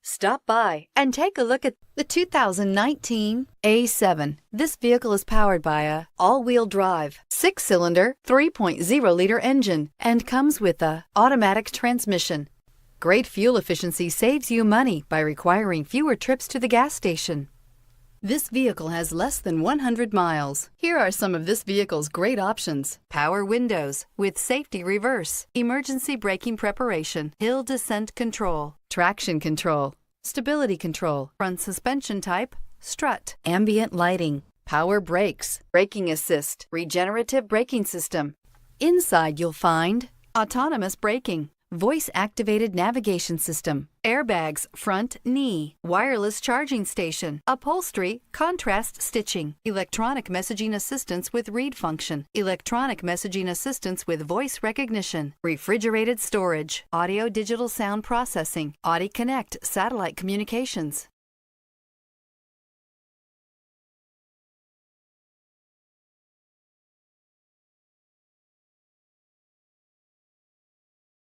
Stop by and take a look at the 2019 A7. This vehicle is powered by a all-wheel drive, 6-cylinder, 3.0-liter engine and comes with a automatic transmission. Great fuel efficiency saves you money by requiring fewer trips to the gas station. This vehicle has less than 100 miles. Here are some of this vehicle's great options: power windows with safety reverse, emergency braking preparation, hill descent control, traction control, stability control, front suspension type, strut, ambient lighting, power brakes, braking assist, regenerative braking system. Inside you'll find autonomous braking, voice-activated navigation system, airbags, front knee, wireless charging station, upholstery, contrast stitching, electronic messaging assistance with read function, electronic messaging assistance with voice recognition, refrigerated storage, audio digital sound processing, Audi Connect satellite communications,